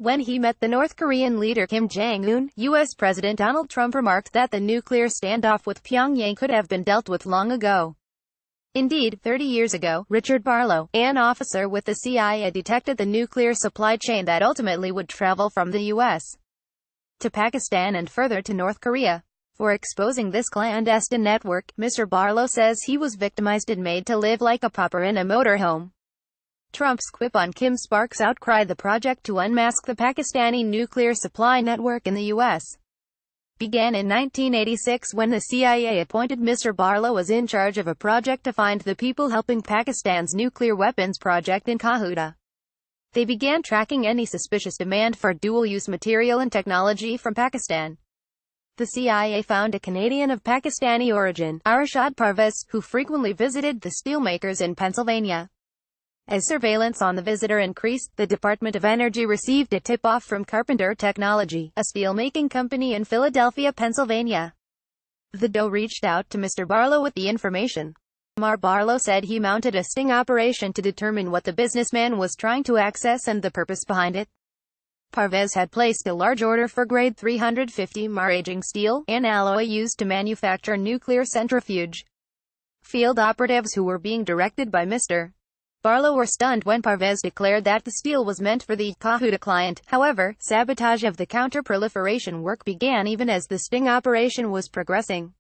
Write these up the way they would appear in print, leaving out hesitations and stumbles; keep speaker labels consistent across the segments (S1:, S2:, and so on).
S1: When he met the North Korean leader Kim Jong-un, U.S. President Donald Trump remarked that the nuclear standoff with Pyongyang could have been dealt with long ago. Indeed, 30 years ago, Richard Barlow, an officer with the CIA, detected the nuclear supply chain that ultimately would travel from the U.S. to Pakistan and further to North Korea. For exposing this clandestine network, Mr. Barlow says he was victimized and made to live like a pauper in a motorhome. Trump's quip on Kim sparks outcry. The project to unmask the Pakistani nuclear supply network in the U.S. began in 1986 when the CIA appointed Mr. Barlow as in charge of a project to find the people helping Pakistan's nuclear weapons project in Qahuda. They began tracking any suspicious demand for dual-use material and technology from Pakistan. The CIA found a Canadian of Pakistani origin, Arshad Parvez, who frequently visited the steelmakers in Pennsylvania. As surveillance on the visitor increased, the Department of Energy received a tip-off from Carpenter Technology, a steelmaking company in Philadelphia, Pennsylvania. The DOE reached out to Mr. Barlow with the information. Barlow said he mounted a sting operation to determine what the businessman was trying to access and the purpose behind it. Parvez had placed a large order for grade 350 aging steel, an alloy used to manufacture nuclear centrifuge. Field operatives who were being directed by Mr. Barlow were stunned when Parvez declared that the steel was meant for the Qahuda client. However, sabotage of the counter-proliferation work began even as the sting operation was progressing.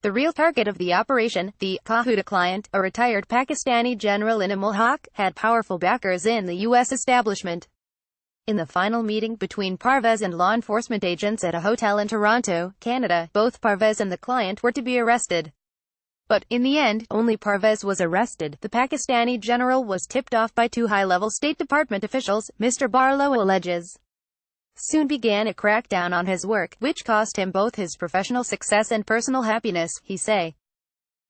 S1: The real target of the operation, the Qahuda client, a retired Pakistani general in a mohawk, had powerful backers in the U.S. establishment. In the final meeting between Parvez and law enforcement agents at a hotel in Toronto, Canada, both Parvez and the client were to be arrested. But, in the end, only Parvez was arrested. The Pakistani general was tipped off by two high-level State Department officials, Mr. Barlow alleges. Soon began a crackdown on his work, which cost him both his professional success and personal happiness, he say.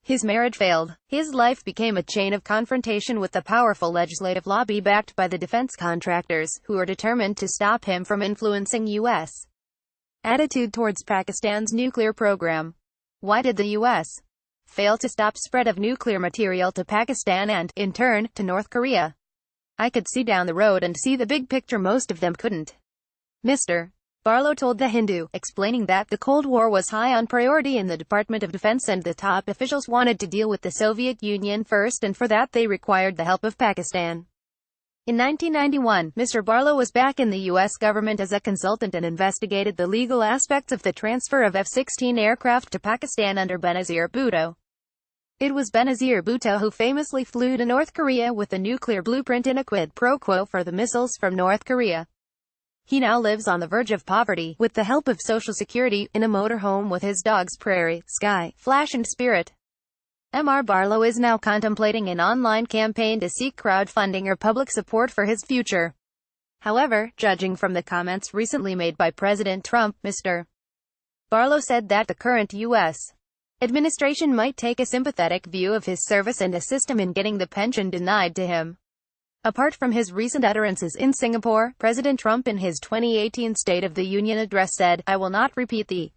S1: His marriage failed. His life became a chain of confrontation with the powerful legislative lobby backed by the defense contractors, who are determined to stop him from influencing U.S. attitude towards Pakistan's nuclear program. Why did the U.S. fail to stop spread of nuclear material to Pakistan and, in turn, to North Korea? I could see down the road and see the big picture. Most of them couldn't. Mr. Barlow told The Hindu, explaining that the Cold War was high on priority in the Department of Defense and the top officials wanted to deal with the Soviet Union first, and for that they required the help of Pakistan. In 1991, Mr. Barlow was back in the U.S. government as a consultant and investigated the legal aspects of the transfer of F-16 aircraft to Pakistan under Benazir Bhutto. It was Benazir Bhutto who famously flew to North Korea with a nuclear blueprint in a quid pro quo for the missiles from North Korea. He now lives on the verge of poverty, with the help of Social Security, in a motorhome with his dogs Prairie, Sky, Flash and Spirit. Mr. Barlow is now contemplating an online campaign to seek crowdfunding or public support for his future. However, judging from the comments recently made by President Trump, Mr. Barlow said that the current U.S. administration might take a sympathetic view of his service and assist him in getting the pension denied to him. Apart from his recent utterances in Singapore, President Trump in his 2018 State of the Union address said, "I will not repeat the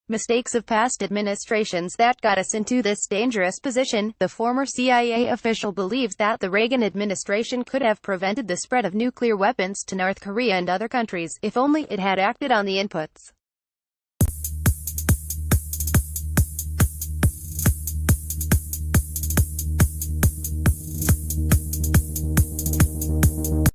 S1: mistakes of past administrations that got us into this dangerous position." The former CIA official believes that the Reagan administration could have prevented the spread of nuclear weapons to North Korea and other countries, if only it had acted on the inputs.